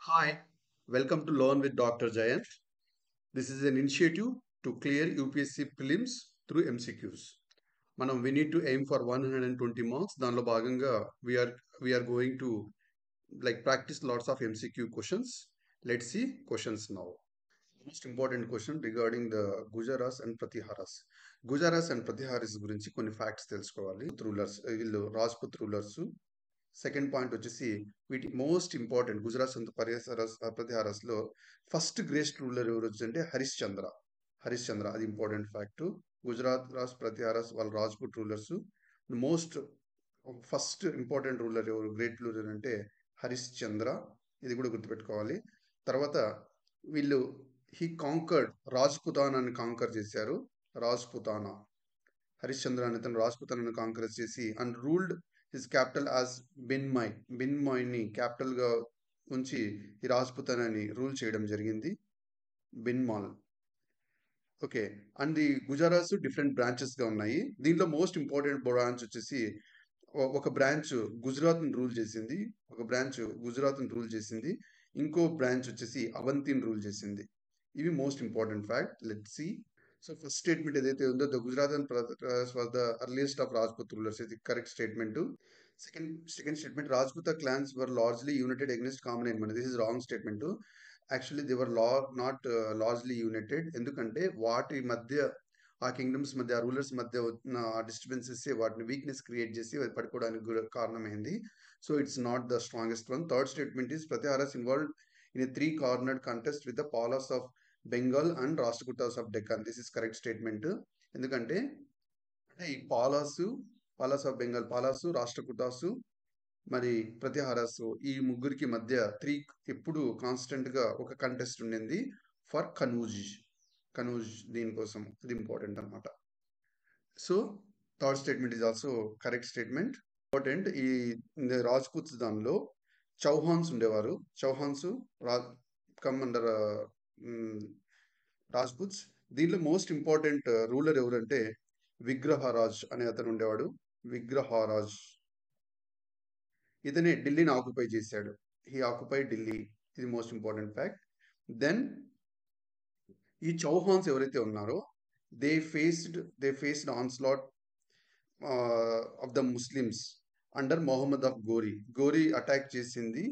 Hi, welcome to Learn with Dr. Jayant. This is an initiative to clear UPSC prelims through MCQs. We need to aim for 120 marks. దానిలో భాగంగా we are going to practice lots of MCQ questions. Let's see questions now. Most important question regarding the Gujaras and Pratiharas. Gujaras and Pratiharas గురించి కొన్ని facts తెలుసుకోవాలి. Rulers వీళ్ళు Rajput rulers. Second point వచ్చేసి వీటి most important Gujarat అంత ప్రతిహారస్లో first great ruler ఎవరు వచ్చంటే హరిశ్చంద్ర అది important fact. Gujarat Pratiharas వాళ్ళ Rajput rulers. Most first important ruler ఎవరు గ్రేట్ రూలర్ అంటే హరిశ్చంద్ర, ఇది కూడా గుర్తుపెట్టుకోవాలి. తర్వాత వీళ్ళు హీ కాంకర్డ్ రాజ్పుతానాన్ని కాంకర్ చేశారు. రాజ్పుతానా హరిశ్చంద్ర అనే తను రాజ్పుతానాన్ని కాంకర్ చేసి and ruled his capital as బిన్మాయ్ని క్యాపిటల్గా ఉంచి ఈ రాజ్పుతానాన్ని రూల్ చేయడం జరిగింది. Bhinmal. Okay, and the Gurjaras different బ్రాంచెస్గా ఉన్నాయి. దీంట్లో మోస్ట్ ఇంపార్టెంట్ బ్రాంచ్ వచ్చేసి ఒక బ్రాంచ్ గుజరాత్ని రూల్ చేసింది. ఇంకో బ్రాంచ్ వచ్చేసి అవంతిని రూల్ చేసింది. ఇవి most important fact. Let's see. So first statement ఏదైతే ఉందో the Gujarat and was the earliest of Rajput rulers, ఇది correct statement. Second statement Rajput clans were largely united against common enemy. This is wrong statement. Actually they were not largely united. ఎందుకంటే వాటి మధ్య ఆ kingdoms మధ్య ఆ rulers మధ్య ఉన్న డిస్టర్బెన్సెస్ వాటిని వీక్నెస్ క్రియేట్ చేసి అది పడిపోవడానికి కారణమైంది. So it's not the strongest one. Third statement is Pratiharas involved in a 3 cornered contest with the Palas of Bengal and Rashtrakutas of Deccan. This is correct statement. ఎందుకంటే ఈ పాలాస్ ఆఫ్ బెంగాల్, పాలాసు, రాష్ట్రకూటాసు మరి ప్రతిహారస్ ఈ ముగ్గురికి మధ్య ఎప్పుడు కాన్స్టెంట్గా ఒక కంటెస్ట్ ఉండింది ఫర్ కనూజ్ దీనికోసం. ఇది ఇంపార్టెంట్ అనమాట. So third statement is also correct statement. Important. ఈ రాజ్పుత్స్ దానిలో చౌహాన్స్ ఉండేవారు. Chauhans come under Rajputs. దీనిలో మోస్ట్ ఇంపార్టెంట్ రూలర్ ఎవరంటే విగ్రహరాజ్ అనే అతను ఉండేవాడు. విగ్రహరాజ్ ఇతనే ఢిల్లీని ఆక్యుపై చేశాడు. He occupy Delhi. ఇది మోస్ట్ ఇంపార్టెంట్ ఫ్యాక్ట్. దెన్ ఈ చౌహాన్స్ ఎవరైతే ఉన్నారో they faced onslaught of the Muslims under Mohammed of Ghori attack చేసింది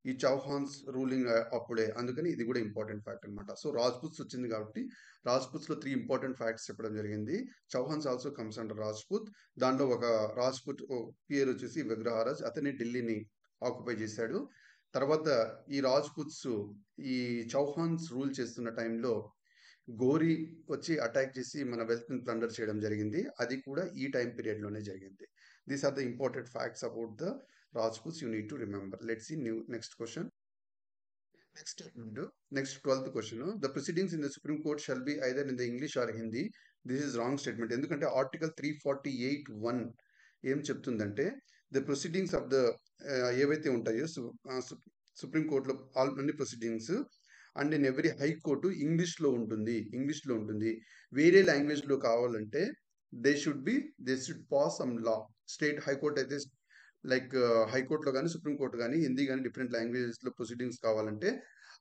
ఈ చౌహాన్స్ రూలింగ్ అప్పుడే. అందుకని ఇది కూడా ఇంపార్టెంట్ ఫ్యాక్ట్ అనమాట. సో రాజ్పుత్స్ వచ్చింది కాబట్టి రాజ్పుత్స్లో 3 ఇంపార్టెంట్ ఫ్యాక్ట్స్ చెప్పడం జరిగింది. Chauhans also comes under Rajput. దాంట్లో ఒక రాజ్పుత్ పేరు వచ్చేసి విగ్రహరాజ్, అతని ఢిల్లీని ఆక్యుపై చేశాడు. తర్వాత ఈ రాజ్పుత్స్ ఈ చౌహాన్స్ రూల్ చేస్తున్న టైంలో గోరీ వచ్చి అటాక్ చేసి మన వెల్త్ని ప్లండర్ చేయడం జరిగింది. అది కూడా ఈ టైం పీరియడ్లోనే జరిగింది. These are the important facts about the Rajputs you need to remember. Let's see next question. Next 12th question. The proceedings in the Supreme Court shall be either in the English or Hindi. This is wrong statement. ఎందుకంటే article 348(1) ఏం చెప్తుందంటే the proceedings of the ఏవైతే ఉంటాయో supreme కోర్టులో అన్ని proceedings and in every high court ఇంగ్లీష్లో ఉంటుంది. వేరే లాంగ్వేజ్లో కావాలంటే they should pass some law. State high court అయితే హైకోర్టులో కానీ సుప్రీంకోర్టు కానీ హిందీ కానీ డిఫరెంట్ లాంగ్వేజెస్లో ప్రొసీడింగ్స్ కావాలంటే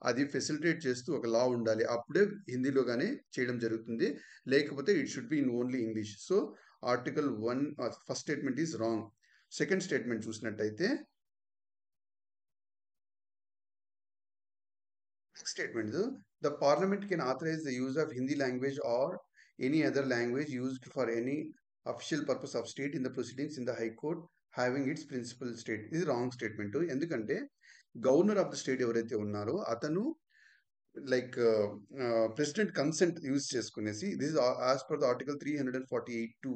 అది ఫెసిలిటేట్ చేస్తూ ఒక లా ఉండాలి. అప్పుడే హిందీలో కానీ చేయడం జరుగుతుంది. లేకపోతే it should be in only English. So article 1 first statement is wrong. Second statement చూసినట్టయితే next statement the parliament can authorise the use of Hindi language or any other language used for any official purpose of state in the proceedings in the high court having its principal state. ఇది wrong statement. ఎందుకంటే governor of the state ఎవరైతే ఉన్నారో అతను president consent use చేసుకునేసి this is as per the article 348(2)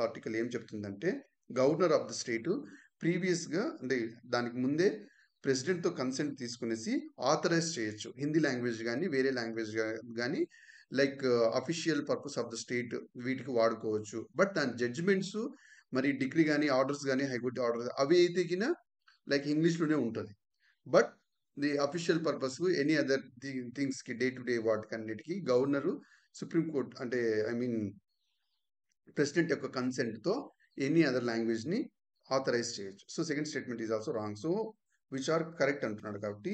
article ఏం చెప్తుందంటే governor of the state ప్రీవియస్గా అంటే దానికి ముందే ప్రెసిడెంట్తో కన్సెంట్ తీసుకునేసి ఆథరైజ్ చేయొచ్చు హిందీ లాంగ్వేజ్ కానీ వేరే లాంగ్వేజ్ కానీ official purpose of the state వీటికి వాడుకోవచ్చు. బట్ దాని జడ్జిమెంట్స్ మరి డిగ్రీ కానీ ఆర్డర్స్ కానీ హైకోర్టు ఆర్డర్స్ అవి అయితే ఇంగ్లీష్లోనే ఉంటుంది. But the official purpose any other థింగ్స్కి డే టు డే వాటికన్నిటికీ గవర్నరు సుప్రీంకోర్టు అంటే ప్రెసిడెంట్ యొక్క కన్సెంట్తో ఎనీ అదర్ లాంగ్వేజ్ని ఆథరైజ్ చేయొచ్చు. So second statement is also wrong. So which are correct అంటున్నాడు కాబట్టి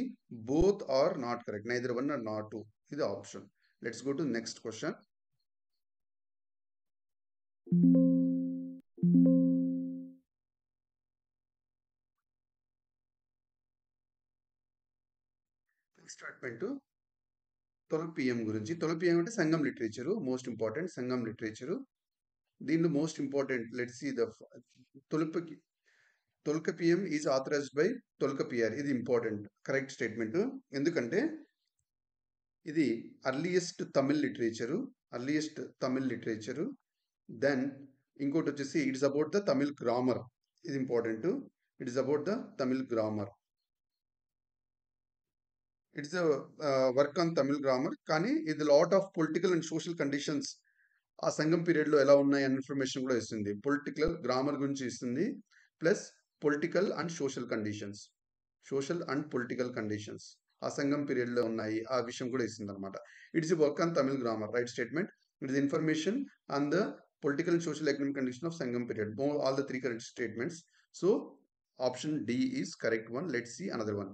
both are not correct, neither one or not two, ఇది option. Let's go to next question. Statement Tolkappiyam గురించి. తొలపియం అంటే Sangam literature, most important Sangam literature. దీనిలో most important let's see the తొలపకి Tolkappiyam is authorised by Tolkappiyar. ఇది important correct statement. ఎందుకంటే ఇది earliest Tamil literature. Then ఇంకోటి వచ్చేసి it's about the Tamil grammar. ఇది ఇంపార్టెంట్. It is about the Tamil grammar. It's work on Tamil grammar. కానీ ఇది lot of political and social conditions ఆ సంఘం పీరియడ్లో ఎలా ఉన్నాయి అనే ఇన్ఫర్మేషన్ కూడా ఇస్తుంది. పొలిటికల్ గ్రామర్ గురించి ఇస్తుంది, plus political and political conditions ఆ సంఘం పీరియడ్లో ఉన్నాయి ఆ విషయం కూడా ఇస్తుంది అనమాట. It's work on Tamil grammar, right statement. It is information on the political and social economic condition of Sangam period. All the three correct statements. So option D is correct one. Let's see another one.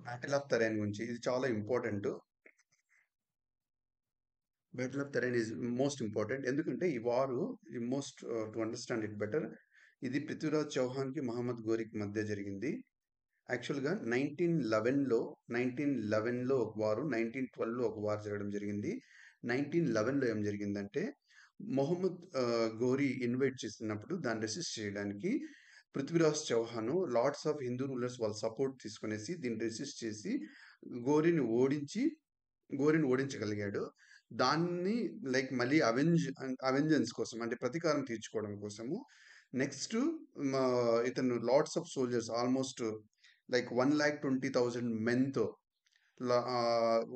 Battle of Tarain గురించి. ఇది చాలా important. Battle of Tarain is most important. ఎందుకంటే ఈ వారు most to understand it better, ఇది పృథ్వీరాజ్ చౌహాన్కి మహమ్మద్ ఘోరీకి మధ్య జరిగింది. యాక్చువల్గా 1911లో ఒక వారు, 1912లో ఒక వారు జరగడం జరిగింది. 1911లో ఏం జరిగిందంటే మొహమ్మద్ ఘోరీ ఇన్వైట్ చేసినప్పుడు దాన్ని రెసిస్ట్ చేయడానికి Prithviraj Chauhan lots of Hindu rulers వాళ్ళ సపోర్ట్ తీసుకునేసి దీన్ని రెసిస్ట్ చేసి ఘోరీని ఓడించగలిగాడు. దాన్ని లైక్ మళ్ళీ అవెంజెన్స్ కోసం, అంటే ప్రతీకారం తీర్చుకోవడం కోసము నెక్స్ట్ ఇతను lots of soldiers almost like 1,20,000 మెన్తో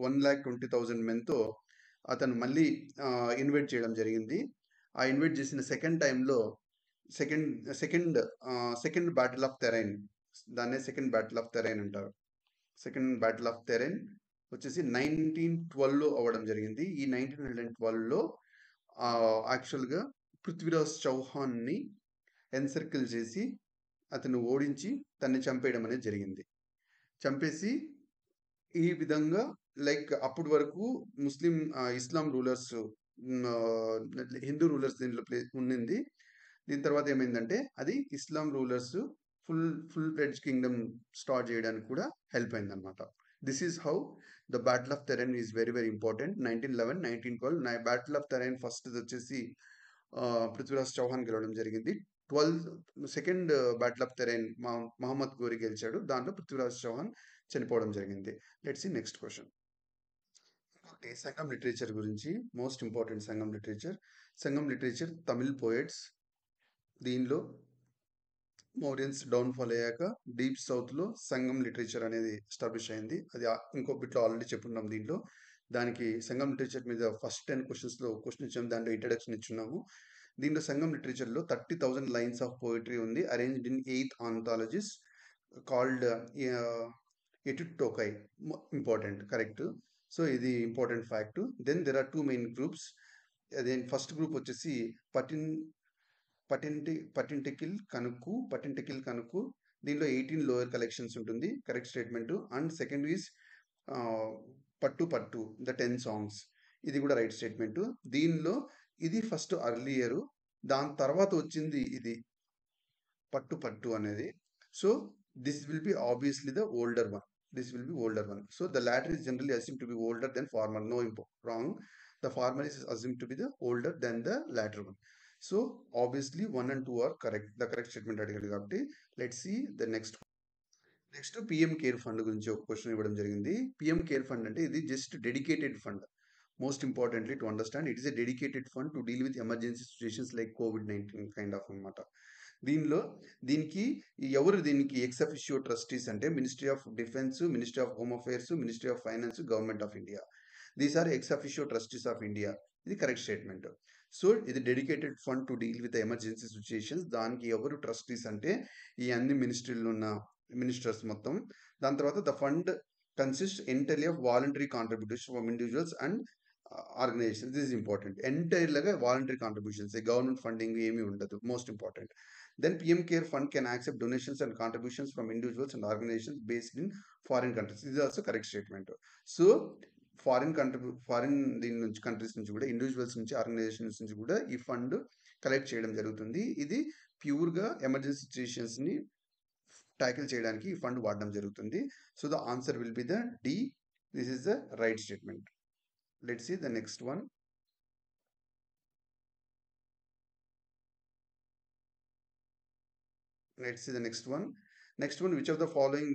1,20,000 మెన్తో అతను మళ్ళీ ఇన్వైట్ చేయడం జరిగింది. ఆ ఇన్వైట్ చేసిన సెకండ్ టైంలో సెకండ్ బ్యాటిల్ ఆఫ్ తెరైన్, దాన్నే సెకండ్ బ్యాటిల్ ఆఫ్ తెరైన్ అంటారు. సెకండ్ బ్యాటిల్ ఆఫ్ తెరైన్ వచ్చేసి 1912లో అవ్వడం జరిగింది. ఈ 1912లో యాక్చువల్గా పృథ్వీరాజ్ చౌహాన్ని ఎన్సర్కిల్ చేసి అతను ఓడించి తన్ని చంపేయడం అనేది జరిగింది. చంపేసి ఈ విధంగా లైక్ అప్పటి వరకు ఇస్లాం రూలర్స్, హిందూ రూలర్స్ దీంట్లో ఉండింది. దీని తర్వాత ఏమైందంటే అది Islam rulers full fledged kingdom start చేయడానికి కూడా హెల్ప్ అయింది అనమాట. This is how the battle of Tarain is very very important. 1911, 1912 battle of Tarain first వచ్చేసి పృథ్వీరాజ్ చౌహాన్ గెలవడం జరిగింది. Second battle of Tarain Muhammad Ghori గెలిచాడు. దాంట్లో పృథ్వీరాజ్ చౌహాన్ చనిపోవడం జరిగింది. Let's see next question. Sangam literature గురించి, most important Sangam literature Tamil poets. దీనిలో మౌర్యన్స్ డౌన్ఫాల్ అయ్యాక డీప్ సౌత్లో సంఘం లిటరేచర్ అనేది ఎస్టాబ్లిష్ అయింది. అది ఇంకో బిట్లో ఆల్రెడీ చెప్పున్నాం. దీంట్లో దానికి సంఘం లిటరేచర్ మీద ఫస్ట్ 10 క్వశ్చన్స్లో క్వశ్చన్ ఇచ్చాము, దాంట్లో ఇంట్రడక్షన్ ఇచ్చున్నాము. దీంట్లో సంఘం లిటరేచర్లో 30,000 లైన్స్ ఆఫ్ పోయిటరీ ఉంది, arranged in 8 anthologies called Ettuthokai. Important, correct. So ఇది important fact. Then there are 2 main groups. అదే ఫస్ట్ గ్రూప్ వచ్చేసి పటింటికిల్ కనుక్కు. దీనిలో 18 లోయర్ కలెక్షన్స్ ఉంటుంది, correct statement. And second is Pattu the 10 songs. ఇది కూడా రైట్ స్టేట్మెంట్. దీనిలో ఇది ఫస్ట్ అర్లియరు, దాని తర్వాత వచ్చింది ఇది పట్టు అనేది. So this will be obviously the older one. So the latter is generally assumed to be older than former. No, wrong. The former is assumed to be the older than the latter one. So obviously 1 and 2 are correct. The correct statement అడిగారు కాబట్టి let's see the next PM care fund గురించి ఒక question ఇవ్వడం జరిగింది. PM care fund అంటే ఇది just dedicated fund. Most importantly to understand, it is a dedicated fund to deal with emergency situations like COVID-19 kind of అనమాట. దీనికి ex officio trustees అంటే ministry of defence, ministry of home affairs, ministry of finance, government of India. These are ex officio trustees of India. ఇది correct statement. So ఇది dedicated fund to deal with emergency situations. దానికి ఎవరు trustees అంటే ఈ అన్ని మినిస్ట్రీలో ఉన్న ministers మొత్తం. దాని తర్వాత the fund consist entirely of voluntary contributions from individuals and organisations. This is important. ఎంటైర్గా వాలంటరీ కాంట్రిబ్యూషన్స్, గవర్నమెంట్ ఫండింగ్ ఏమీ ఉండదు. Most important. then PM Care Fund can accept donations and contributions from individuals and organizations based in foreign countries. This is also correct statement. So foreign దీని నుంచి countries నుంచి కూడా individuals నుంచి organisations నుంచి కూడా ఈ ఫండ్ కలెక్ట్ చేయడం జరుగుతుంది. ఇది ప్యూర్గా ఎమర్జెన్సీ సిచ్యుయేషన్స్ని ట్యాకిల్ చేయడానికి ఈ ఫండ్ వాడడం జరుగుతుంది. So the answer will be the D. This is the right statement. Let's see the next one. Let's see the next one. Next one, which of the following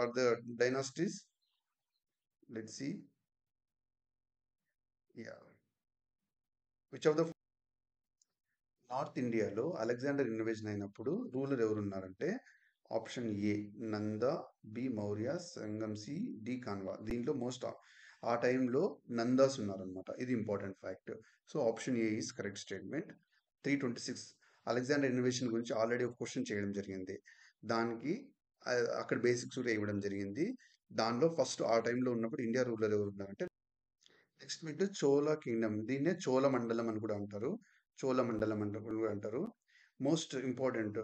are the dynasties? Let's see. Yeah. Which of the north ఇండియాలో Alexander invasion అయినప్పుడు ruler ఎవరున్నారంటే option A Nanda, B Maurya, Sangam, C D Kanva. దీంట్లో most ఆ టైంలో నందాస్ ఉన్నారనమాట. ఇది important fact. So option A is correct statement. 326 Alexander invasion గురించి already ఒక క్వశ్చన్ చేయడం జరిగింది. దానికి అక్కడ బేసిక్స్ కూడా ఇవ్వడం జరిగింది. దానిలో ఫస్ట్ ఆ టైంలో ఉన్నప్పుడు ఇండియా రూలర్ ఎవరు ఉన్నారంటే నెక్స్ట్ మీకు చోళ కింగ్డమ్. దీన్నే చోళ మండలం అని కూడా అంటారు. చోళ మండలం అని కూడా అంటారు. మోస్ట్ ఇంపార్టెంట్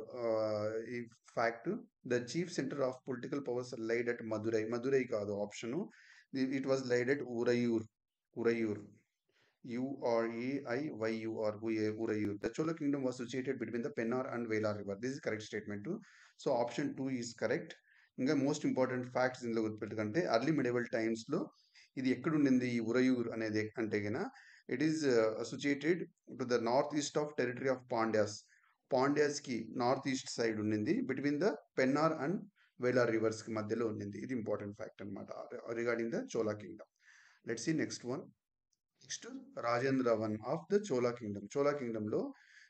ఈ fact, the chief centre of political powers lied at Madurai. Madurai కాదు option, it was lied at Uraiyur. Uraiyur, URAIYUR, Urayur. The Chola kingdom was situated between the Pennar and Velar river. This is correct statement too. So option 2 is correct. ఇంకా most important facts ఇందులో గుర్తుపెట్టుకుంటే early medieval టైమ్స్లో ఇది ఎక్కడుండింది ఈ ఉరయూర్ అనేది అంటే కన్నా it is associated to the north east of territory of Pandyas. పాండ్యాస్కి నార్త్ ఈస్ట్ సైడ్ ఉండింది, between the Pennar and Vellar రివర్స్కి మధ్యలో ఉండింది. ఇది ఇంపార్టెంట్ ఫ్యాక్ట్ అనమాట regarding the Chola kingdom. Let's see next one. Next Rajendra one of the Chola kingdom. Chola కింగ్డమ్లో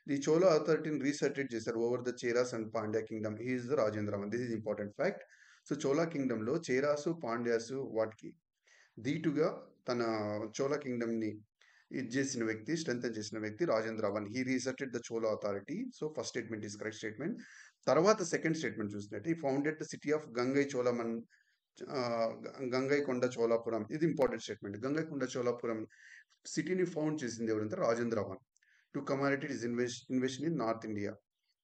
ది చోలా అథారిటీని reasserted చేశారు over the Cheras and Pandya kingdom. He is the Rajendra one. This is important fact. So Chola కింగ్డమ్లో చేరాసు పాండ్యాసు వాటికి ధీటుగా తన చోలా కింగ్డమ్ని ఇది చేసిన వ్యక్తి, స్ట్రెంథన్ చేసిన వ్యక్తి Rajendra one. He reasserted the Chola authority. So first statement is correct statement. తర్వాత సెకండ్ స్టేట్మెంట్ చూసినట్టు, ఈ founded the city of Gangai చోళమన్, గంగైకొండ చోళాపురం. ఇది ఇంపార్టెంట్ స్టేట్మెంట్. గంగైకొండ చోళాపురం సిటీని ఫౌండ్ చేసింది ఎవరంటే Rajendra one. To commodity is invasion in north India.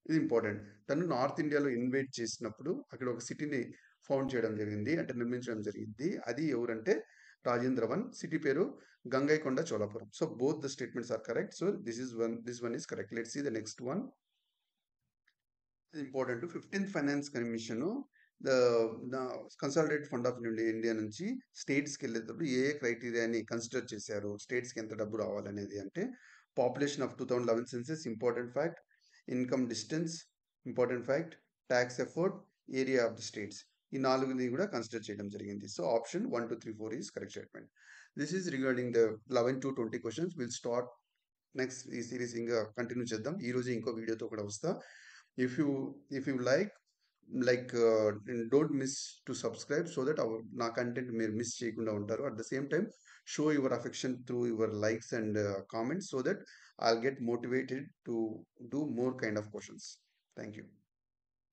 ఇది ఇంపార్టెంట్. తను నార్త్ ఇండియాలో ఇన్వైట్ చేసినప్పుడు అక్కడ ఒక సిటీని ఫౌండ్ చేయడం జరిగింది, అంటే నిర్మించడం జరిగింది. అది ఎవరంటే రాజేంద్ర వన్. సిటీ పేరు Gangaikonda Cholapuram. So both the statements are correct. So this one is correct. Let's see the next one. Important. 15th finance commission the consolidated fund of India నుంచి స్టేట్స్కి వెళ్ళేటప్పుడు ఏ క్రైటీరియాని కన్సిడర్ చేశారు స్టేట్స్కి ఎంత డబ్బు రావాలనేది అంటే population of 2011 census important fact, income distance important fact, tax effort, area of the states. ఈ నాలుగుని కూడా కన్సిడర్ చేయడం జరిగింది. So option 1, 2, 3, 4 is correct statement. This is regarding the 11 to 20 questions. Will start next ఈ సిరీస్ ఇంకా continue చేద్దాం. ఈరోజు ఇంకో వీడియోతో కూడా వస్తా. If you like don't miss to subscribe so that నా కంటెంట్ మీరు మిస్ చేయకుండా ఉంటారు. At the same time show your affection through your likes and comments so that I'll get motivated to do more kind of questions. Thank you.